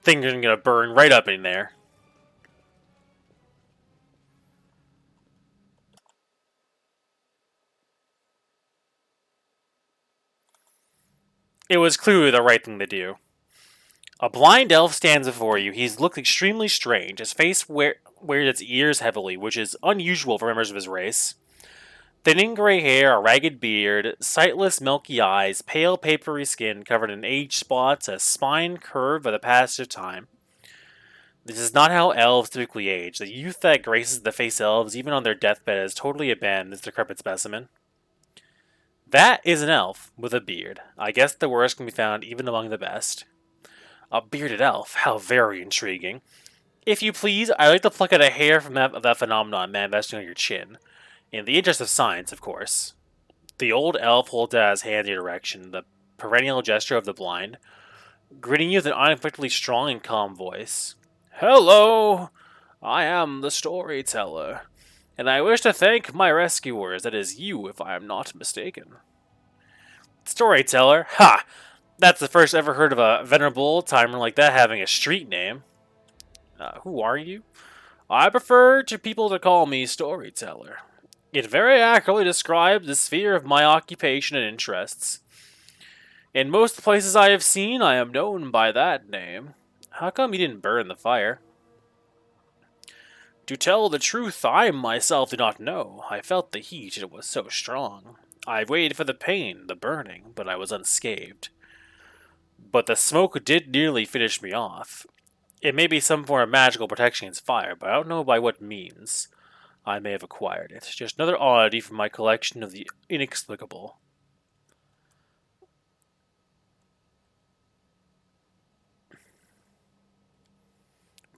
Things are gonna burn right up in there. It was clearly the right thing to do. A blind elf stands before you. He's looked extremely strange. His face wears its ears heavily, which is unusual for members of his race. Thinning gray hair, a ragged beard, sightless milky eyes, pale papery skin covered in age spots, a spine curved by the passage of time. This is not how elves typically age. The youth that graces the face elves, even on their deathbed, has totally abandoned this decrepit specimen. That is an elf with a beard. I guess the worst can be found even among the best. A bearded elf, how very intriguing. If you please, I'd like to pluck out a hair from that phenomenon manifesting on your chin. In the interest of science, of course. The old elf holds out his hand in your direction, the perennial gesture of the blind, greeting you with an unexpectedly strong and calm voice. Hello! I am the storyteller, and I wish to thank my rescuers, that is you, if I am not mistaken. Storyteller? Ha! That's the first ever heard of a venerable old-timer like that having a street name. Who are you? I prefer to people to call me Storyteller. It very accurately describes the sphere of my occupation and interests. In most places I have seen, I am known by that name. How come you didn't burn the fire? To tell the truth, I myself do not know. I felt the heat, it was so strong. I waited for the pain, the burning, but I was unscathed. But the smoke did nearly finish me off. It may be some form of magical protection against fire, but I don't know by what means. I may have acquired it. Just another oddity from my collection of the inexplicable.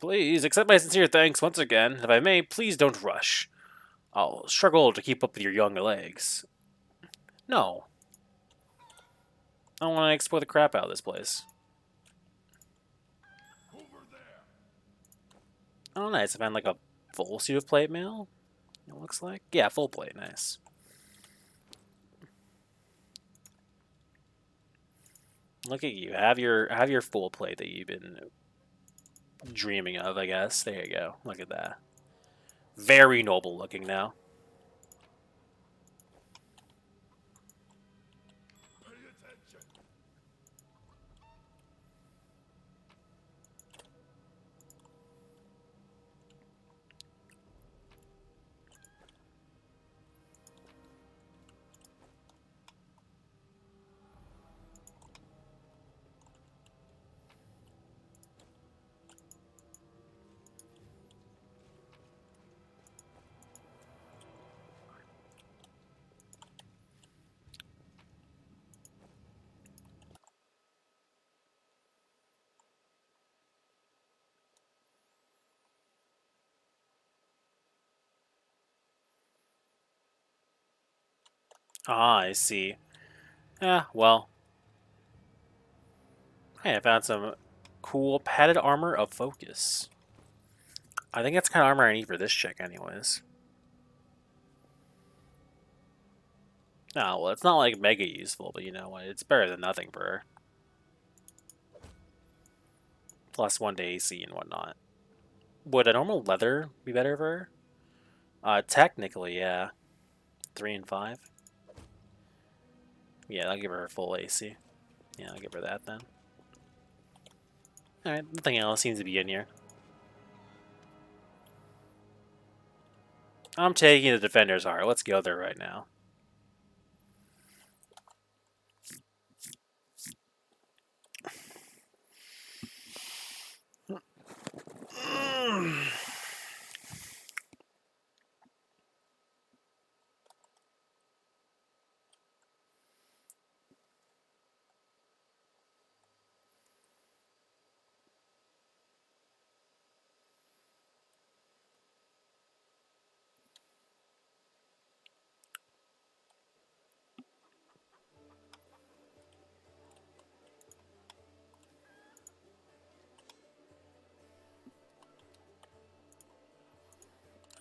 Please accept my sincere thanks once again. If I may, please don't rush. I'll struggle to keep up with your young legs. No. I want to explore the crap out of this place. Oh, nice. I found like a full suit of plate mail. It looks like, yeah, full plate. Nice. Look at you. Have your full plate that you've been dreaming of. I guess. There you go. Look at that. Very noble looking now. Ah, I see. Yeah, well. Hey, I found some cool padded armor of focus. I think that's kind of armor I need for this chick anyways. Oh, well, it's not like mega useful, but you know what? It's better than nothing for her. Plus 1 to AC and whatnot. Would a normal leather be better for her? Technically, yeah. 3 and 5. Yeah, I'll give her full AC. Yeah, I'll give her that then. Alright, nothing else seems to be in here. I'm taking the Defender's Heart. Let's go there right now.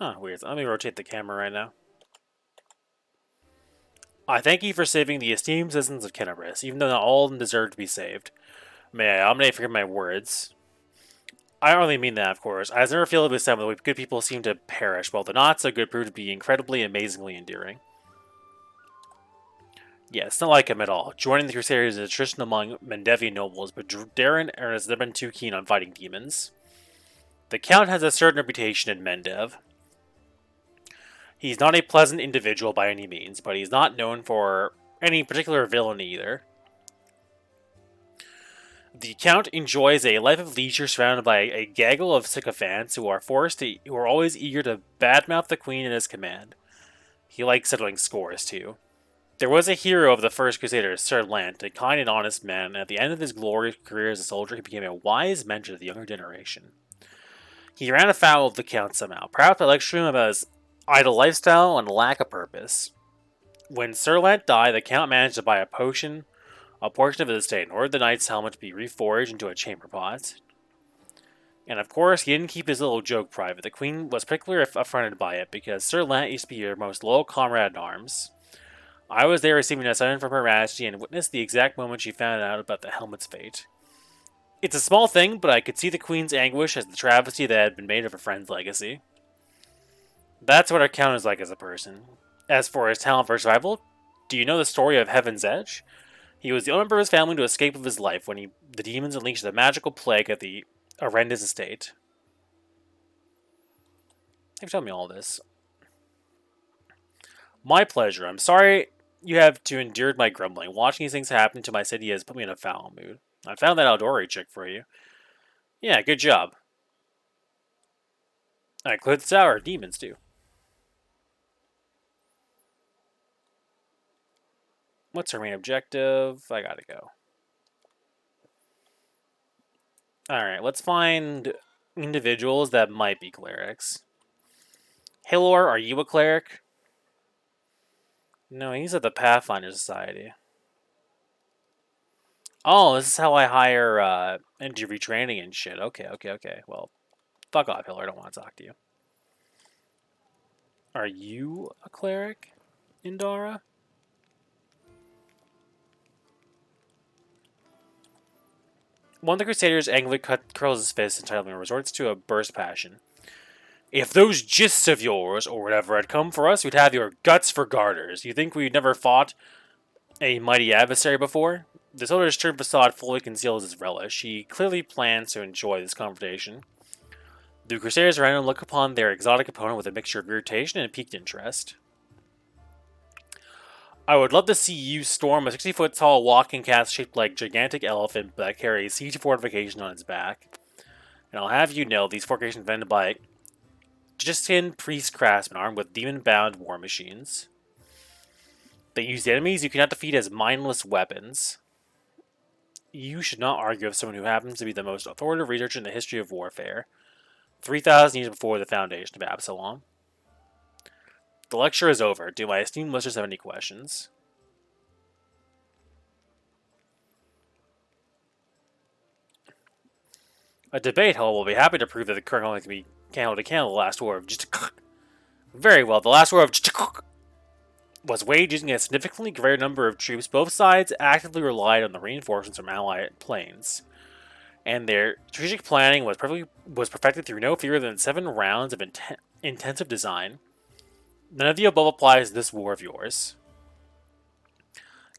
Huh, weird. Let me rotate the camera right now. I thank you for saving the esteemed citizens of Kenabris, even though not all of them deserve to be saved. May I omnate for my words. I don't really mean that, of course. I never feel it with some of the good people seem to perish, while the not so good prove to be incredibly, amazingly endearing. Yeah, it's not like him at all. Joining the Crusaders is attrition among Mendevian nobles, but Darren has never been too keen on fighting demons. The Count has a certain reputation in Mendev. He's not a pleasant individual by any means, but he's not known for any particular villainy either. The Count enjoys a life of leisure surrounded by a gaggle of sycophants who are always eager to badmouth the Queen and his command. He likes settling scores too. There was a hero of the First Crusaders, Sir Lant, a kind and honest man, and at the end of his glorious career as a soldier, he became a wise mentor to the younger generation. He ran afoul of the Count somehow, perhaps by lecturing him about his idle lifestyle and lack of purpose. When Sir Lant died, the Count managed to buy a portion of his estate, and ordered the knight's helmet to be reforged into a chamber pot. And of course, he didn't keep his little joke private. The Queen was particularly affronted by it, because Sir Lant used to be your most loyal comrade in arms. I was there receiving a summons from Her Majesty and witnessed the exact moment she found out about the helmet's fate. It's a small thing, but I could see the Queen's anguish as the travesty that had been made of her friend's legacy. That's what our Count is like as a person. As for his talent for survival, do you know the story of Heaven's Edge? He was the only member of his family to escape with his life when the demons unleashed the magical plague at the Arenda's estate. They've told me all this. My pleasure. I'm sorry you have to endure my grumbling. Watching these things happen to my city has put me in a foul mood. I found that Aldori chick for you. Yeah, good job. I cleared the tower. Demons too. What's our main objective? I gotta go. Alright, let's find individuals that might be clerics. Hilor, are you a cleric? No, he's at the Pathfinder Society. Oh, this is how I hire into retraining and shit. Okay. Well, fuck off, Hilor. I don't want to talk to you. Are you a cleric, Indara? One of the Crusaders angrily curls his fist entitled and resorts to a burst passion. If those gists of yours, or whatever, had come for us, we'd have your guts for garters. You think we'd never fought a mighty adversary before? The soldier's stern facade fully conceals his relish. He clearly plans to enjoy this confrontation. The Crusaders around him look upon their exotic opponent with a mixture of irritation and piqued interest. I would love to see you storm a 60-foot tall walking cast shaped like a gigantic elephant that carries siege fortification on its back. And I'll have you know, these fortifications invented by Justinian priest craftsmen armed with demon-bound war machines. They use the enemies you cannot defeat as mindless weapons. You should not argue with someone who happens to be the most authoritative researcher in the history of warfare. 3,000 years before the foundation of Absalom. The lecture is over. Do my esteemed listeners have any questions? A debate hall will be happy to prove that the current only can be candle to candle. The last war of very well. The last war of was waged using a significantly greater number of troops. Both sides actively relied on the reinforcements from allied planes, and their strategic planning was perfected through no fewer than 7 rounds of intensive design. None of the above applies to this war of yours.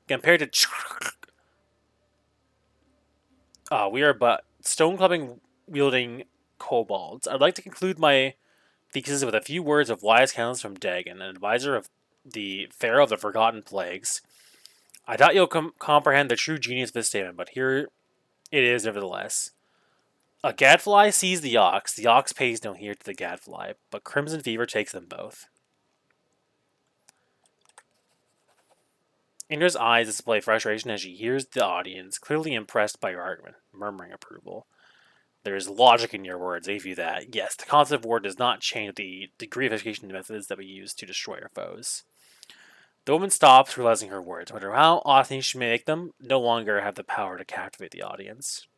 Compared to we are but stone clubbing wielding kobolds. I'd like to conclude my thesis with a few words of wise counsel from Dagon, an advisor of the Pharaoh of the Forgotten Plagues. I doubt you'll comprehend the true genius of this statement, but here it is nevertheless. A gadfly sees the ox pays no heed to the gadfly, but crimson fever takes them both. Indra's eyes display frustration as she hears the audience, clearly impressed by your argument, murmuring approval. There is logic in your words, I give you that. Yes, the concept of war does not change the degree of education methods that we use to destroy our foes. The woman stops, realizing her words. No matter how often she may make them, no longer have the power to captivate the audience.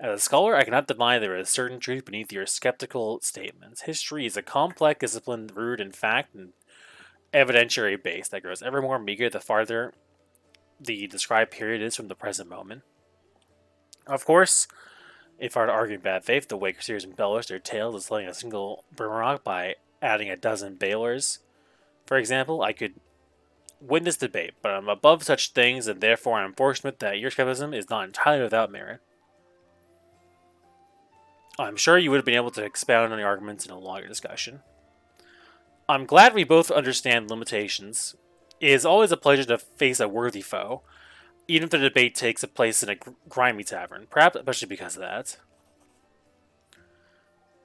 As a scholar, I cannot deny there is certain truth beneath your skeptical statements. History is a complex discipline rooted in fact and evidentiary base that grows ever more meager the farther the described period is from the present moment. Of course, If I were to argue in bad faith, the Wakerseers embellished their tales of slaying a single Brimrock by adding a dozen Balors. For example, I could win this debate, but I'm above such things, and therefore I'm forced to admit that your skepticism is not entirely without merit. I'm sure you would have been able to expound on the arguments in a longer discussion. I'm glad we both understand limitations. It is always a pleasure to face a worthy foe, even if the debate takes place in a grimy tavern, perhaps especially because of that.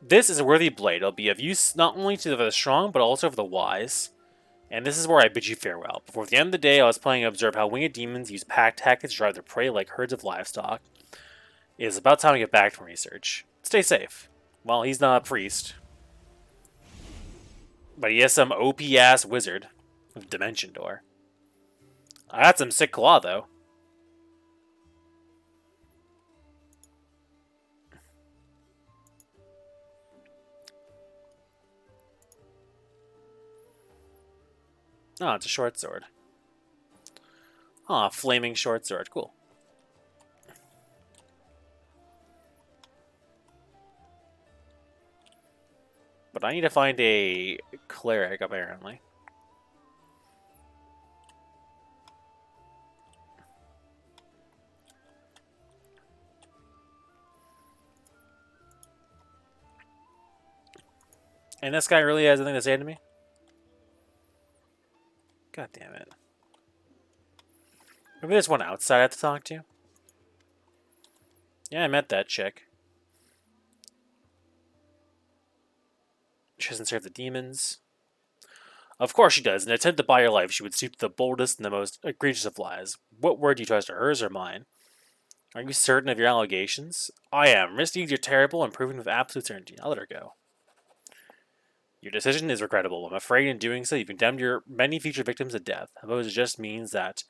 This is a worthy blade. It'll be of use not only to the strong, but also for the wise. And this is where I bid you farewell. Before the end of the day, I was planning to observe how winged demons use pack tactics to drive their prey like herds of livestock. It is about time to get back to research. Stay safe. Well, he's not a priest. But he is some OP-ass wizard with Dimension Door. I got some sick claw, though. Oh, it's a short sword. Oh, flaming short sword. Cool. But I need to find a cleric, apparently. And this guy really has anything to say to me? God damn it. Maybe there's one outside I have to talk to? Yeah, I met that chick. She doesn't serve the demons. Of course she does. In an attempt to buy your life, she would stoop to the boldest and the most egregious of lies. What word do you trust, hers or mine? Are you certain of your allegations? I am. Misdeeds are terrible and proven with absolute certainty. I'll let her go. Your decision is regrettable. I'm afraid in doing so you've condemned your many future victims to death. I suppose it just means that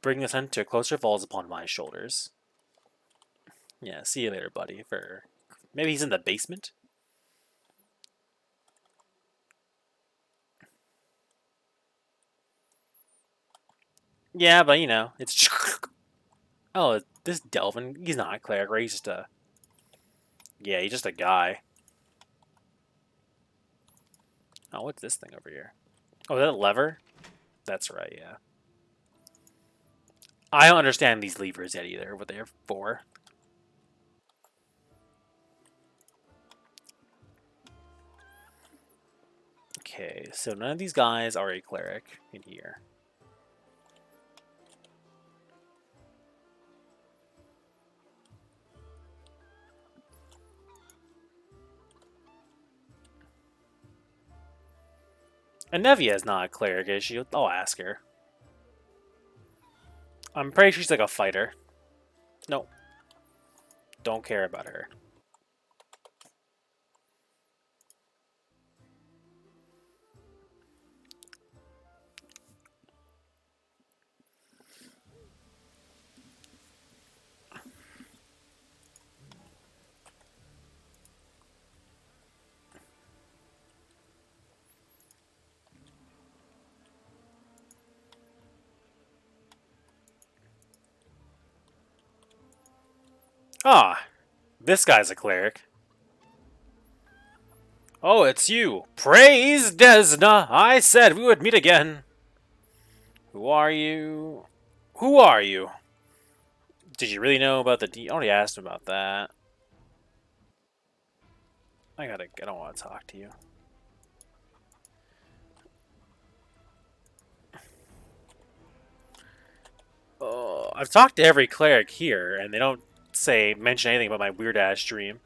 bringing this hunt to a closer falls upon my shoulders. Yeah, see you later, buddy. Maybe he's in the basement? Yeah, but you know, it's... Oh, this Delvin, he's not a cleric, right? He's just a... Yeah, he's just a guy. Oh, what's this thing over here? Oh, is that a lever? That's right, yeah. I don't understand these levers yet either, what they're for. Okay, so none of these guys are a cleric in here. And Nevia is not a cleric, is she? I'll ask her. I'm pretty sure she's like a fighter. Nope. Don't care about her. Ah, this guy's a cleric. Oh, it's you. Praise Desna! I said we would meet again. Who are you? Who are you? Did you really know about the I already asked him about that. I don't want to talk to you. Oh, I've talked to every cleric here, and they don't mention anything about my weird ass dream.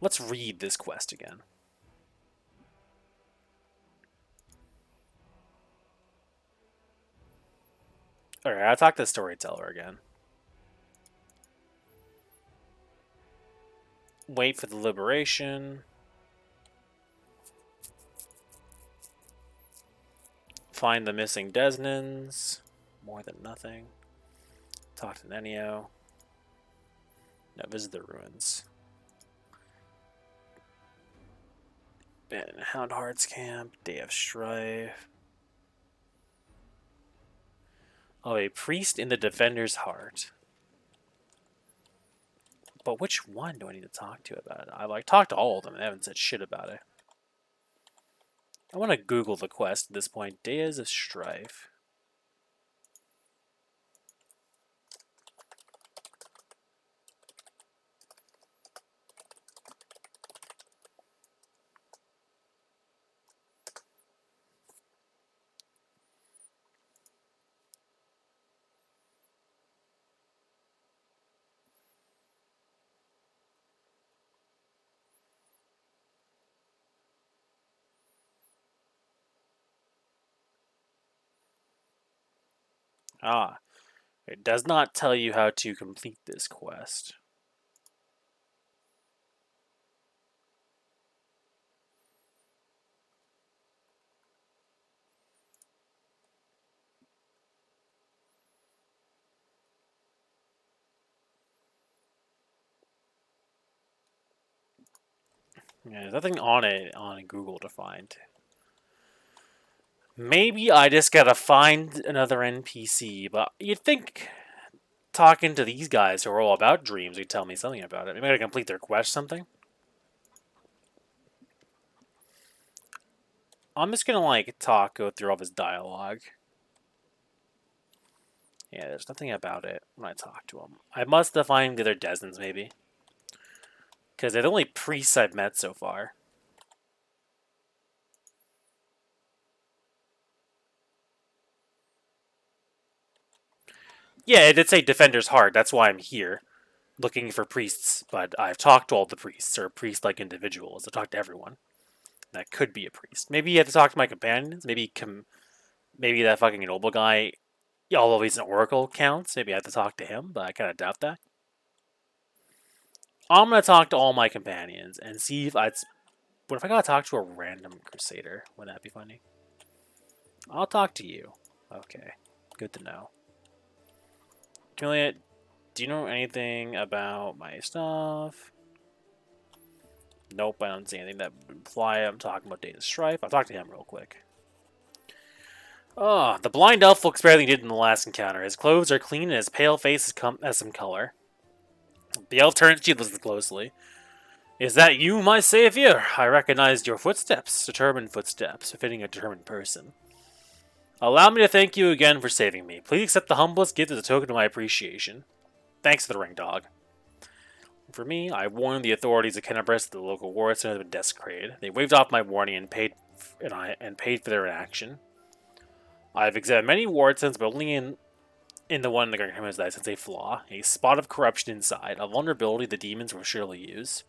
Let's read this quest again. Alright, I'll talk to the storyteller again. Wait for the liberation. Find the missing Desnans. More than nothing. Talk to Nenio. No, visit the ruins. Been in Houndheart's camp. Day of Strife. Oh, a priest in the Defender's Heart. But which one do I need to talk to about it? I like talked to all of them and they haven't said shit about it. I want to Google the quest at this point. Days of Strife. Ah, it does not tell you how to complete this quest. Yeah, there's nothing on it on Google to find. Maybe I just gotta find another NPC, but you'd think talking to these guys who are all about dreams would tell me something about it. Maybe I gotta complete their quest or something. I'm just gonna go through all this dialogue. Yeah, there's nothing about it when I talk to them. I must define the other Desmond's maybe. Because they're the only priests I've met so far. Yeah, it did say Defender's Heart. That's why I'm here, looking for priests. But I've talked to all the priests, or priest-like individuals. I've talked to everyone. That could be a priest. Maybe you have to talk to my companions. Maybe that fucking noble guy, although he's an oracle, counts. Maybe I have to talk to him, but I kind of doubt that. I'm gonna talk to all my companions and see if I'd. What if I gotta talk to a random crusader? Would that be funny? I'll talk to you. Okay, good to know. Juliet, do you know anything about my stuff? Nope, I don't see anything that would imply I'm talking about Data Strife. I'll talk to him real quick. Oh, the blind elf looks better than he did in the last encounter. His clothes are clean and his pale face has some color. The elf turns to you and listens closely. Is that you, my savior? I recognized your footsteps, determined footsteps, befitting a determined person. Allow me to thank you again for saving me. Please accept the humblest gift as a token of my appreciation. Thanks for the ring, dog. For me, I warned the authorities of Kenabris that the local ward center had been desecrated. They waved off my warning and paid for their inaction. I've examined many ward centers, but only in the one in the Grand Criminals that I sense a flaw, a spot of corruption inside, a vulnerability the demons will surely use.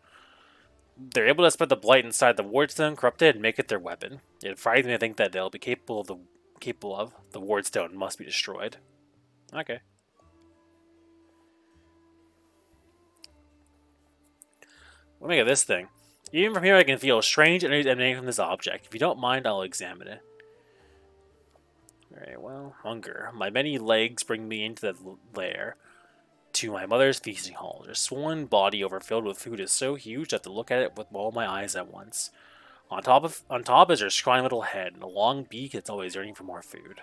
They're able to spread the blight inside the wardstone, corrupt it, and make it their weapon. It frightens me to think that they'll be capable of the wardstone must be destroyed. Okay. What do you make of this thing? Even from here, I can feel strange energies emanating from this object. If you don't mind, I'll examine it. Alright, well, hunger. My many legs bring me into the lair. To my mother's feasting hall. Her swollen body overfilled with food is so huge I have to look at it with all my eyes at once. On top is her scrawny little head and a long beak that's always yearning for more food.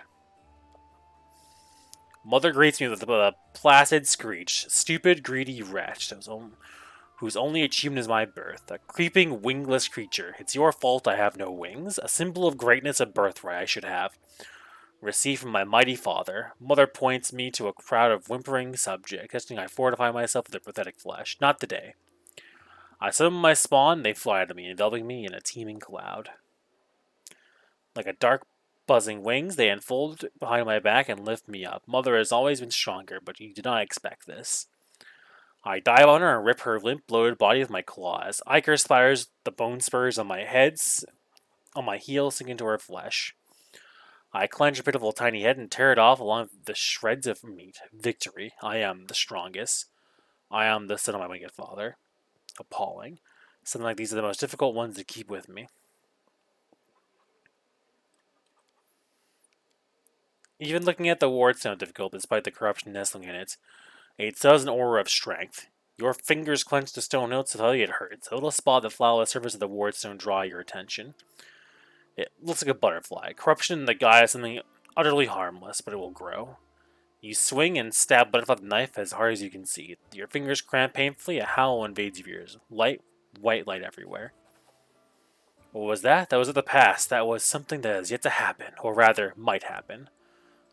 Mother greets me with a placid screech. Stupid, greedy wretch whose only achievement is my birth. A creeping, wingless creature. It's your fault I have no wings. A symbol of greatness, a birthright I should have. Received from my mighty father. Mother points me to a crowd of whimpering subjects, suggesting I fortify myself with their pathetic flesh. Not today. I summon my spawn, they fly to me, enveloping me in a teeming cloud. Like a dark, buzzing wings, they unfold behind my back and lift me up. Mother has always been stronger, but you did not expect this. I dive on her and rip her limp, bloated body with my claws. Ichor spires the bone spurs on my heels sink into her flesh. I clench her pitiful tiny head and tear it off along with the shreds of meat. Victory. I am the strongest. I am the son of my wicked father. Appalling. Something like these are the most difficult ones to keep with me. Even looking at the ward sound difficult despite the corruption nestling in it. It does an aura of strength. Your fingers clench the stone notes to tell you it hurts. A little spot that flower surface of the wardstone draw your attention. It looks like a butterfly. Corruption in the guy is something utterly harmless, but it will grow. You swing and stab butt of the knife as hard as you can see. Your fingers cramp painfully, a howl invades your ears. Light, white light everywhere. What was that? That was of the past. That was something that has yet to happen, or rather, might happen.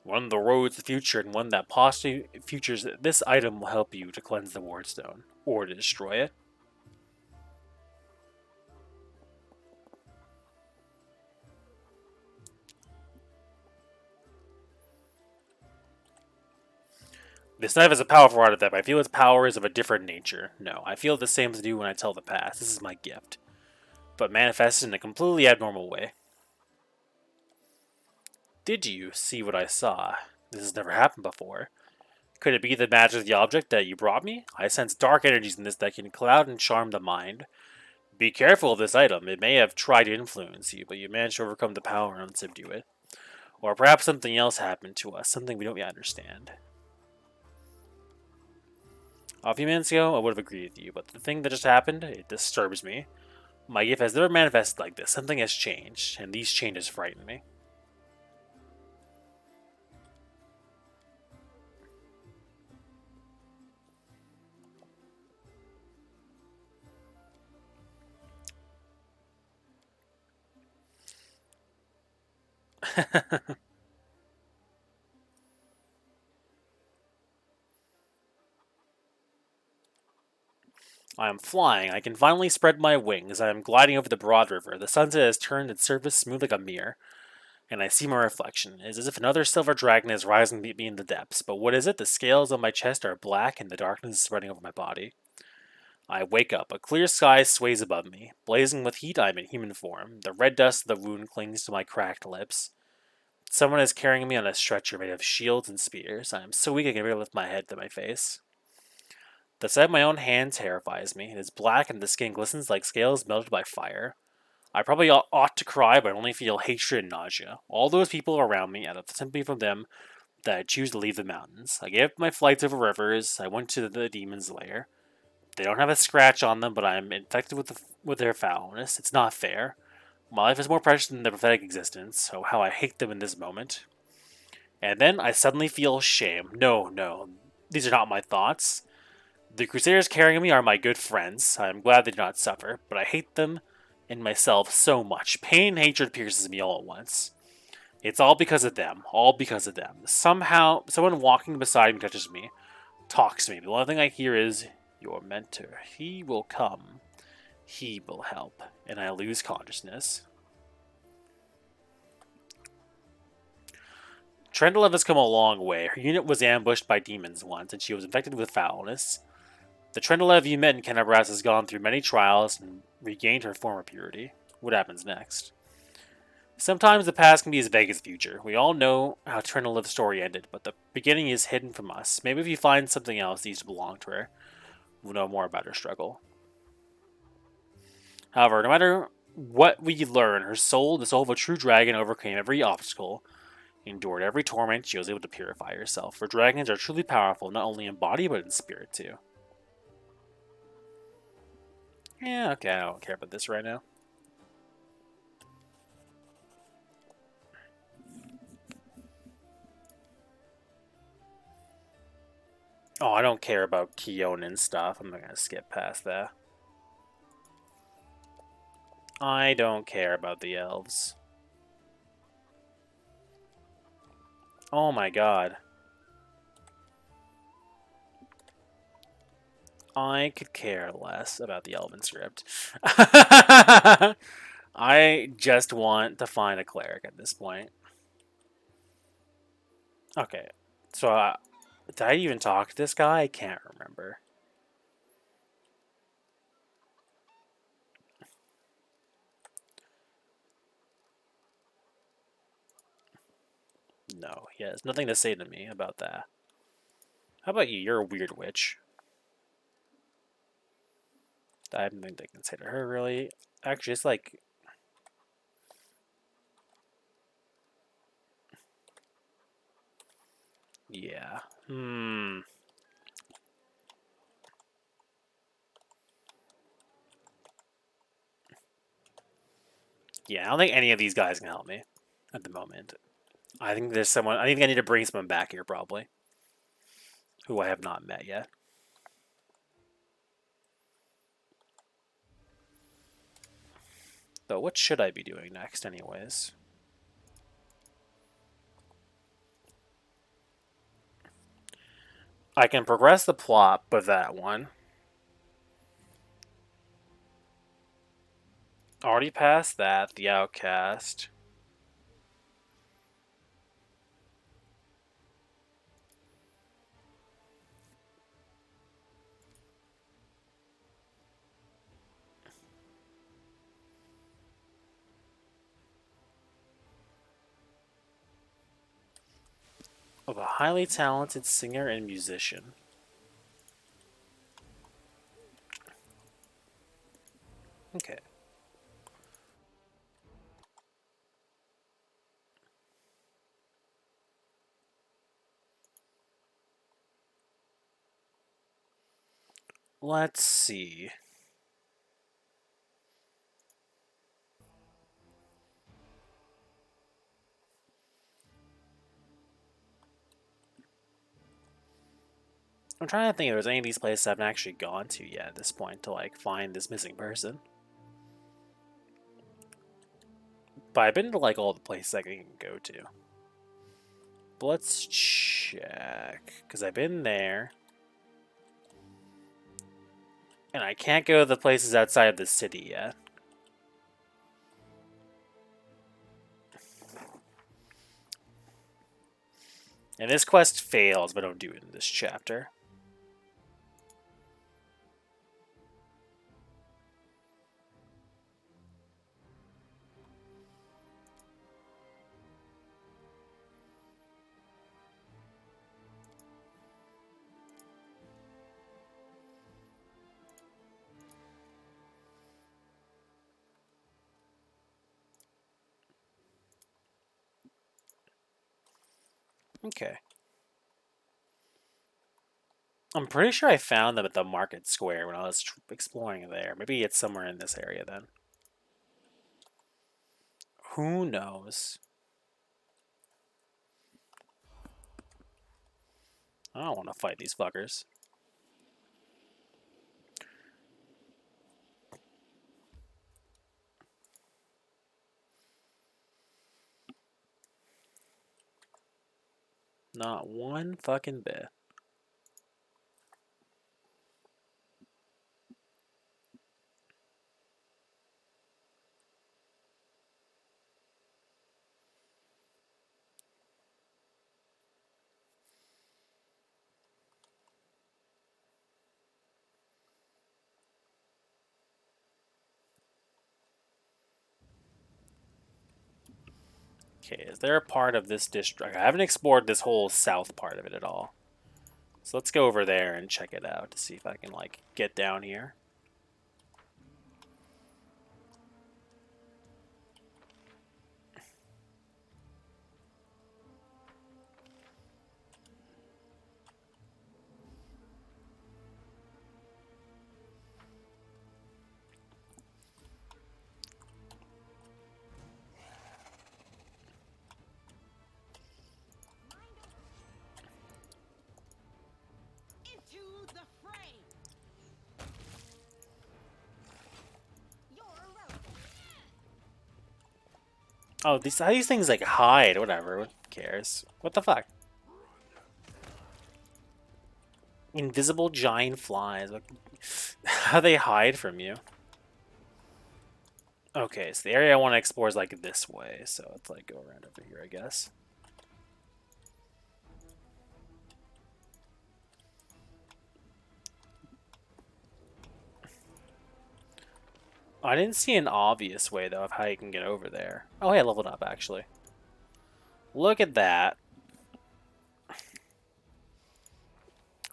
One of the roads to the future, and one that possibly futures this item will help you to cleanse the ward stone, or to destroy it. This knife is a powerful artifact, but I feel its power is of a different nature. No, I feel the same as I do when I tell the past. This is my gift, but manifested in a completely abnormal way. Did you see what I saw? This has never happened before. Could it be the magic of the object that you brought me? I sense dark energies in this that can cloud and charm the mind. Be careful of this item. It may have tried to influence you, but you managed to overcome the power and subdue it. Or perhaps something else happened to us, something we don't yet understand. A few minutes ago, I would have agreed with you, but the thing that just happened, it disturbs me. My gift has never manifested like this. Something has changed, and these changes frighten me. I am flying. I can finally spread my wings. I am gliding over the broad river. The sunset has turned its surface smooth like a mirror, and I see my reflection. It is as if another silver dragon is rising to meet me in the depths. But what is it? The scales on my chest are black, and the darkness is spreading over my body. I wake up. A clear sky sways above me. Blazing with heat, I am in human form. The red dust of the wound clings to my cracked lips. Someone is carrying me on a stretcher made of shields and spears. I am so weak I can barely lift my head to my face. The sight of my own hand terrifies me. It is black and the skin glistens like scales melted by fire. I probably ought to cry, but I only feel hatred and nausea. All those people around me, out of sympathy from them, that I choose to leave the mountains. I gave up my flights over rivers. I went to the demon's lair. They don't have a scratch on them, but I am infected with their foulness. It's not fair. My life is more precious than their pathetic existence, so how I hate them in this moment. And then I suddenly feel shame. No, no, these are not my thoughts. The Crusaders carrying me are my good friends. I am glad they do not suffer, but I hate them and myself so much. Pain and hatred pierces me all at once. It's all because of them. All because of them. Somehow, someone walking beside me touches me, talks to me. The only thing I hear is, "Your mentor. He will come. He will help." And I lose consciousness. Trendlev has come a long way. Her unit was ambushed by demons once, and she was infected with foulness. The Trendlev you met in Kenabras has gone through many trials and regained her former purity. What happens next? Sometimes the past can be as vague as the future. We all know how Trendelev's story ended, but the beginning is hidden from us. Maybe if you find something else that used to belong to her, we'll know more about her struggle. However, no matter what we learn, her soul, the soul of a true dragon, overcame every obstacle, endured every torment. She was able to purify herself. For dragons are truly powerful, not only in body, but in spirit too. Yeah, okay, I don't care about this right now. Oh, I don't care about Keon and stuff. I'm not gonna skip past that. I don't care about the elves. Oh my god. I could care less about the elven script. I just want to find a cleric at this point. Okay, so did I even talk to this guy? I can't remember. No, he has nothing to say to me about that. How about you? You're a weird witch. I have nothing to say to her, really. Actually, it's like... Yeah. Yeah, I don't think any of these guys can help me at the moment. I think there's someone... I think I need to bring someone back here, probably. who I have not met yet. Though, what should I be doing next, anyways? I can progress the plot with that one. Already passed that, the Outcast. Of a highly talented singer and musician. Okay. Let's see. I'm trying to think if there's any of these places I haven't actually gone to yet at this point to like find this missing person. But I've been to like all the places I can go to. But let's check. Because I've been there. And I can't go to the places outside of the city yet. And this quest fails, but I don't do it in this chapter. Okay. I'm pretty sure I found them at the market square when I was exploring there. Maybe it's somewhere in this area then. Who knows? I don't want to fight these fuckers. Not one fucking bit. Okay, is there a part of this district? I haven't explored this whole south part of it at all. So let's go over there and check it out to see if I can, like, get down here. Oh, these things, like, hide. Whatever. Who cares? What the fuck? Invisible giant flies. How they hide from you? Okay, so the area I want to explore is, like, this way. So let's, like, go around over here, I guess. I didn't see an obvious way, though, of how you can get over there. Oh, hey, I leveled up, actually. Look at that.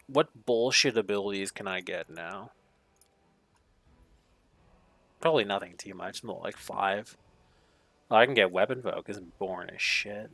What bullshit abilities can I get now? Probably nothing too much. More like 5. Oh, I can get weapon focus and boring as shit.